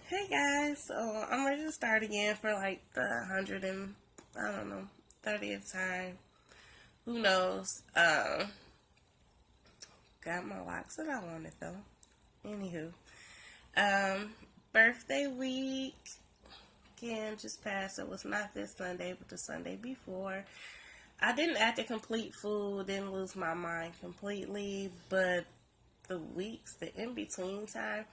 Hey guys, so I'm ready to start again for like the 100 and I don't know 30th time. Who knows? Got my locks that I wanted though. Anywho, um, birthday week again just passed. It was not this Sunday, but the Sunday before. I didn't act a complete fool. Didn't lose my mind completely, but the weeks, the in between time,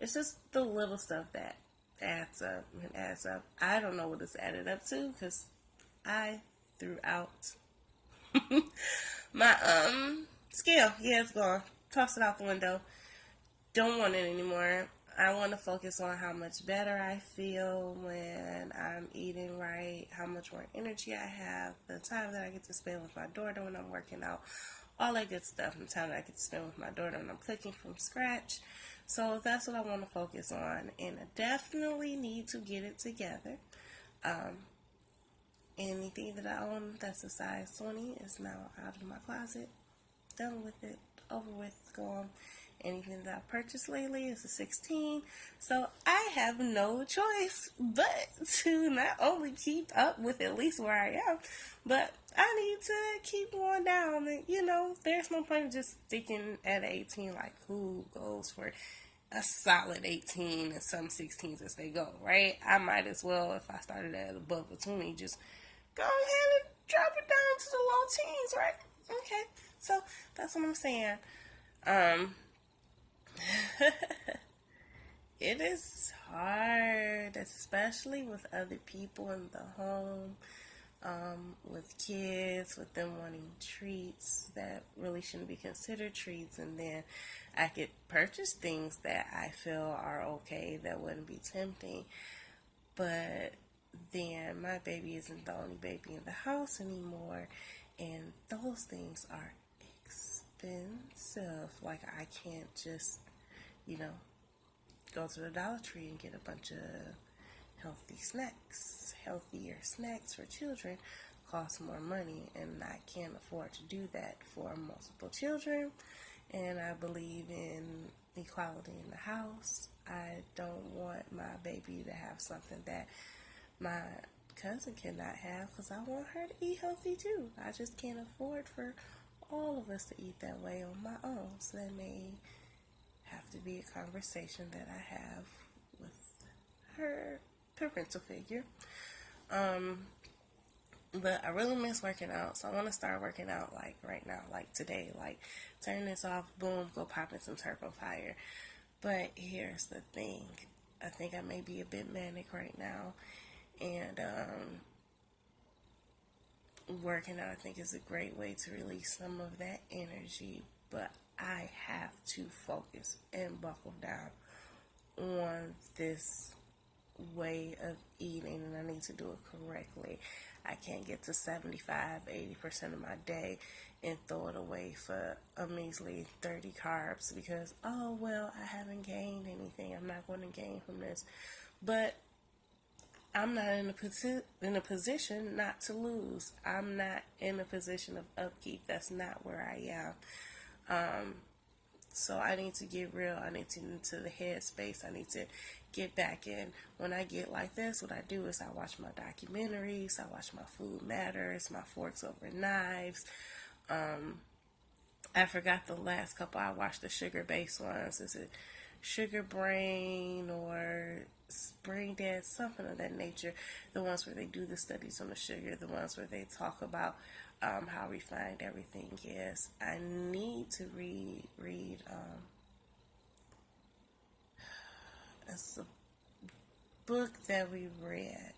it's just the little stuff that adds up and adds up. I don't know what it's added up to because I threw out my scale. Yeah, it's gone. Tossed it out the window. Don't want it anymore. I want to focus on how much better I feel when I'm eating right, how much more energy I have, the time that I get to spend with my daughter when I'm working out, all that good stuff, and the time that I get to spend with my daughter when I'm cooking from scratch. So that's what I want to focus on, and I definitely need to get it together. Um, Anything that I own that's a size 20 is now out of my closet. Done with it, over with, gone. Anything that I've purchased lately is a 16. So I have no choice but to not only keep up with at least where I am, but I need to keep going down. And, there's no point in just sticking at 18. Like, who goes for a solid 18 and some 16s as they go, right? I might as well, if I started at above a 20, just go ahead and drop it down to the low teens, right? Okay, so that's what I'm saying. Um, it is hard, especially with other people in the home, with kids, with them wanting treats that really shouldn't be considered treats, and then I could purchase things that I feel are okay that wouldn't be tempting, but then my baby isn't the only baby in the house anymore, and those things are expensive. Like, I can't just, you know, go to the Dollar Tree and get a bunch of healthy snacks. Healthier snacks for children cost more money, and I can't afford to do that for multiple children. And I believe in equality in the house. I don't want my baby to have something that my cousin cannot have because I want her to eat healthy too. I just can't afford for all of us to eat that way on my own. So that may have to be a conversation that I have with her parental figure. But I really miss working out, so I want to start working out like right now, like today. Like, turn this off, boom, go pop in some Turbo Fire. But here's the thing: I think I may be a bit manic right now, and working out I think is a great way to release some of that energy. But I have to focus and buckle down on this way of eating, and I need to do it correctly. I can't get to 75-80% of my day and throw it away for a measly 30 carbs because, oh, well, I haven't gained anything. I'm not going to gain from this. But I'm not in a position not to lose. I'm not in a position of upkeep. That's not where I am. So I need to get real. I need to get into the headspace. I need to get back in. When I get like this, what I do is I watch my documentaries. I watch my Food Matters, my Forks Over Knives. I forgot the last couple. I watched the sugar-based ones. Is it Sugar Brain or Brain Dead? Something of that nature. The ones where they do the studies on the sugar. The ones where they talk about how refined everything is. I need to read it's a book that we read.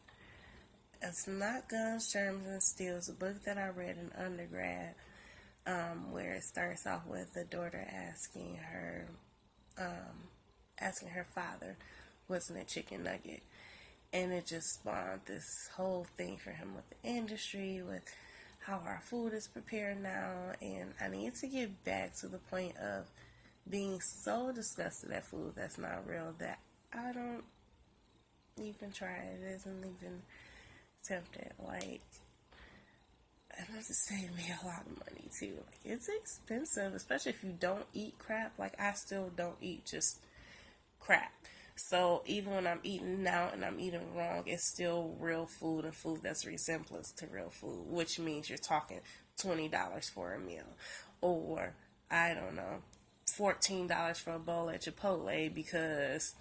It's not Guns, Germs, and Steel. It's a book that I read in undergrad, where it starts off with the daughter asking her father, "What's in a chicken nugget?" And it just spawned this whole thing for him with the industry, with how our food is prepared now, and I need to get back to the point of being so disgusted at food that's not real that I don't even try it. It isn't even tempted. Like, and it just saved me a lot of money too. Like, it's expensive, especially if you don't eat crap. Like, I still don't eat just crap. So even when I'm eating out and I'm eating wrong, it's still real food and food that's resemblance to real food, which means you're talking $20 for a meal, or I don't know, $14 for a bowl at Chipotle because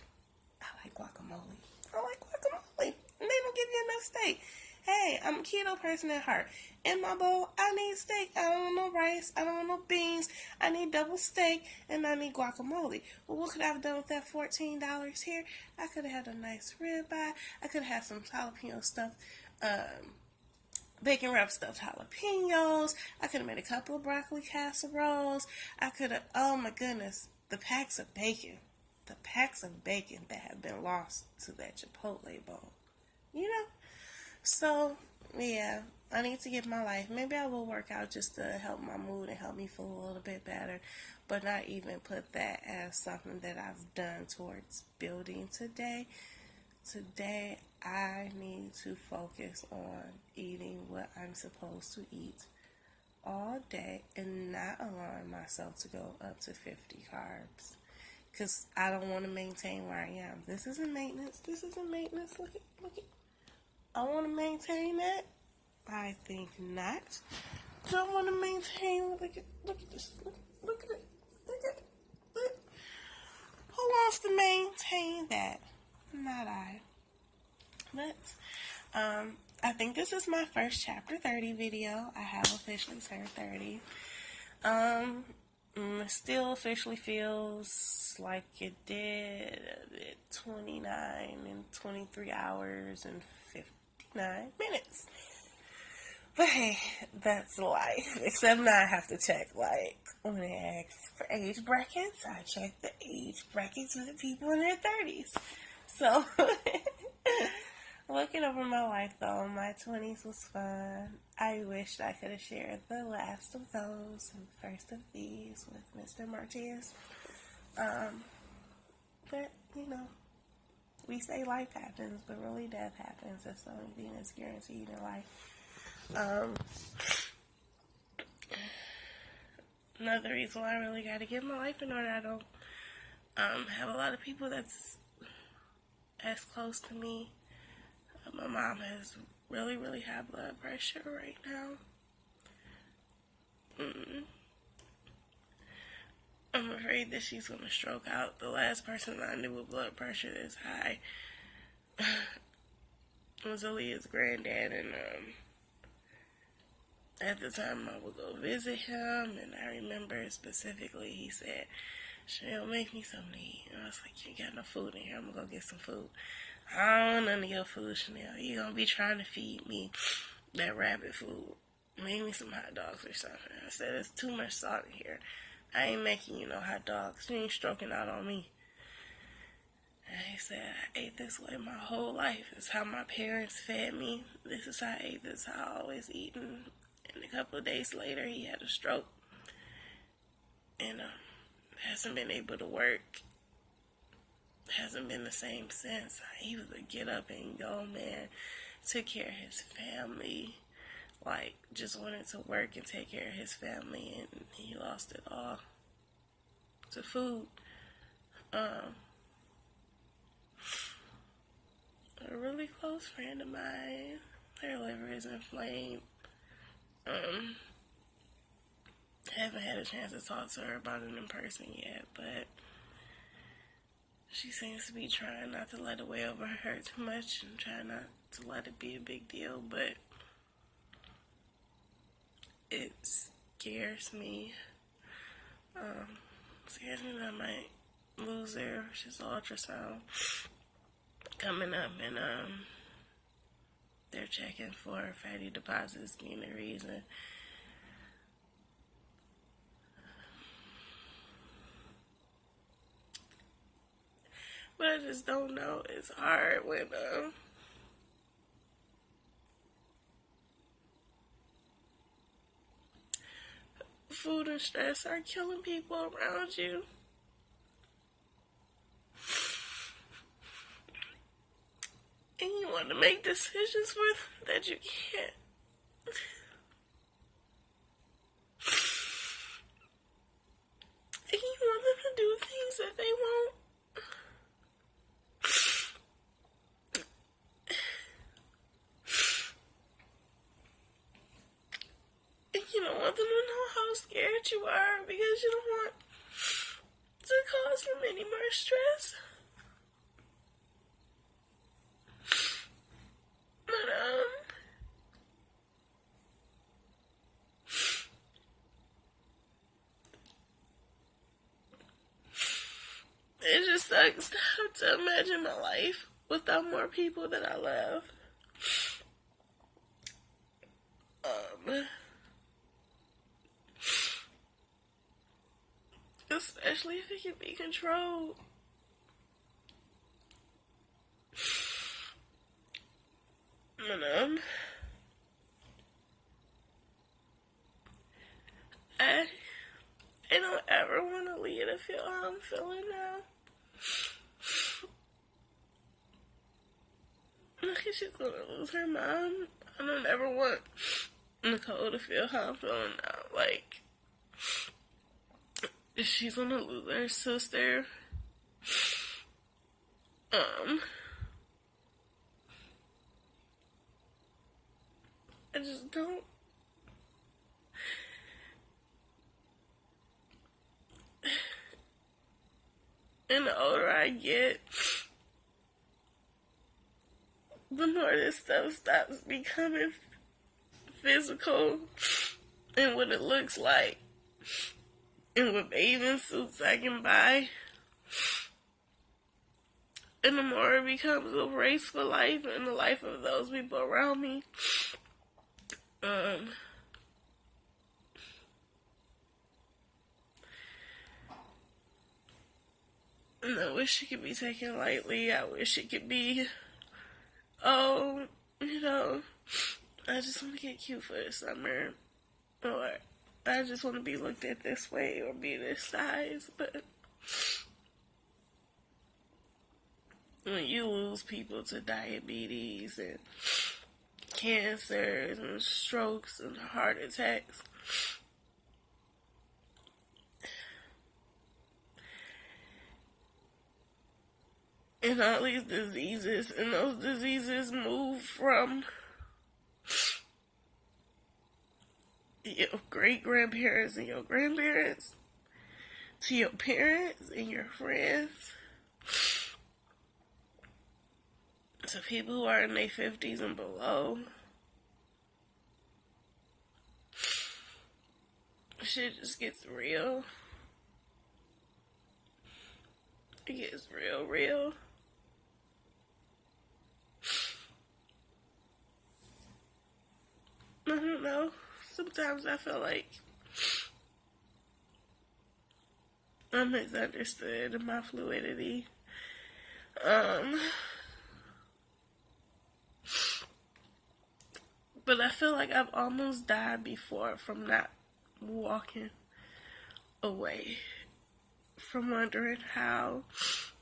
I like guacamole. I like guacamole. And they don't give you enough steak. Hey, I'm a keto person at heart. In my bowl, I need steak. I don't want no rice. I don't want no beans. I need double steak and I need guacamole. Well, what could I have done with that $14 here? I could have had a nice ribeye. I could have had some jalapeno stuffed, bacon wrap stuffed jalapenos. I could have made a couple of broccoli casseroles. I could have, oh my goodness, the packs of bacon. The packs of bacon that have been lost to that Chipotle bowl. You know? So, yeah, I need to get my life. Maybe I will work out just to help my mood and help me feel a little bit better, but not even put that as something that I've done towards building today. Today, I need to focus on eating what I'm supposed to eat all day and not allowing myself to go up to 50 carbs. Because I don't want to maintain where I am. This isn't maintenance. This isn't maintenance. Look at. I want to maintain that. I think not. Don't want to maintain. Look at this. Look at it. Look. Who wants to maintain that? Not I. But I think this is my first chapter 30 video. I have officially turned 30. It still officially feels like it did at 29 and 23 hours and 59 minutes. But hey, that's life. Except now I have to check, like, when they ask for age brackets, I check the age brackets for the people in their 30s. So, looking over my life, though, my 20s was fun. I wished I could have shared the last of those and first of these with Mr. Martinez. But, you know, we say life happens, but really death happens. That's the only thing that's guaranteed in life. Another reason why I really got to get my life in order, I don't have a lot of people that's as close to me. My mom has really, really high blood pressure right now. I'm afraid that she's going to stroke out. The last person I knew with blood pressure this high was Aaliyah's granddad, and at the time I would go visit him, and I remember specifically he said, "Chanel, make me something to eat." And I was like, "You got no food in here, I'm going to go get some food." "I don't want none of your food, Chanel. You going to be trying to feed me that rabbit food. Make me some hot dogs or something." I said, "There's too much salt in here. I ain't making you no hot dogs. You ain't stroking out on me." And he said, "I ate this way my whole life. It's how my parents fed me. This is how I ate. This is how I always eaten." And a couple of days later, he had a stroke. And hasn't been able to work. Hasn't been the same since. He was a get up and go man. Took care of his family. Like, just wanted to work and take care of his family. And he lost it all to food. A really close friend of mine, her liver is inflamed. Haven't had a chance to talk to her about it in person yet, but she seems to be trying not to let it weigh over her too much and trying not to let it be a big deal, but it scares me. Scares me that I might lose her. She's ultrasound coming up, and they're checking for fatty deposits being the reason. But I just don't know. It's hard when food and stress are killing people around you. And you want to make decisions for them that you can't. And you want them to do things that they won't. want them to know how scared you are because you don't want to cause them any more stress. But, it just sucks to have to imagine my life without more people that I love. Especially if it can be controlled. And, I don't ever want to Leah to feel how I'm feeling now. Like she's gonna lose her mom. I don't ever want Nicole to feel how I'm feeling now. Like, she's gonna lose her sister. I just don't. And the older I get, the more this stuff stops becoming physical and what it looks like and what bathing suits I can buy. And the more it becomes a race for life and the life of those people around me. And I wish it could be taken lightly. I wish it could be, oh, you know, I just want to get cute for the summer. Or I just want to be looked at this way or be this size. But when you lose people to diabetes and cancers and strokes and heart attacks, and all these diseases, and those diseases move from your great-grandparents and your grandparents to your parents and your friends to people who are in their 50s and below. Shit just gets real. It gets real. I don't know. Sometimes I feel like I'm misunderstood in my fluidity. But I feel like I've almost died before from not walking away. From wondering how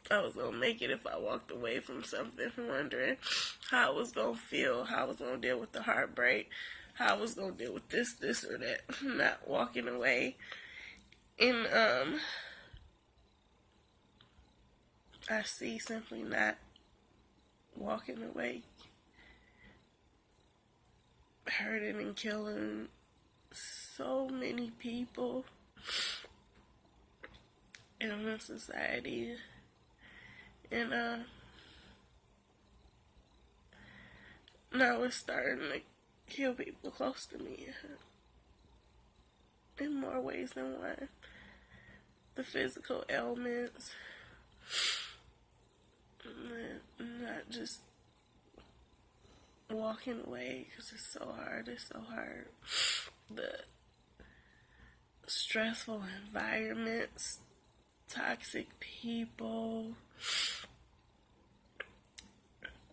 I was going to make it if I walked away from something. From wondering how I was going to feel. How I was going to deal with the heartbreak. How I was going to deal with this or that. Not walking away. And, I see simply not walking away hurting and killing so many people in our society. And now it's starting to kill people close to me in more ways than one. The physical ailments, not just walking away because it's so hard. The stressful environments, toxic people,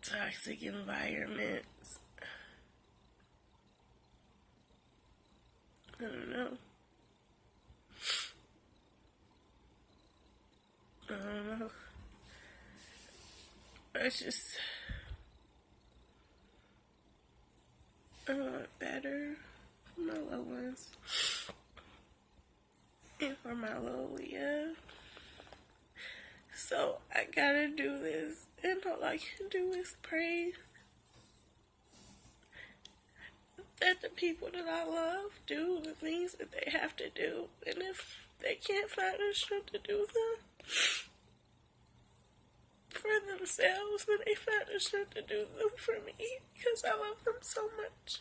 toxic environments. I don't know. It's just, I want better for my loved ones and for my little Leah. So I gotta do this, and all I can do is pray that let the people that I love do the things that they have to do. And if they can't find the strength to do them for themselves, then they find the strength to do them for me, because I love them so much.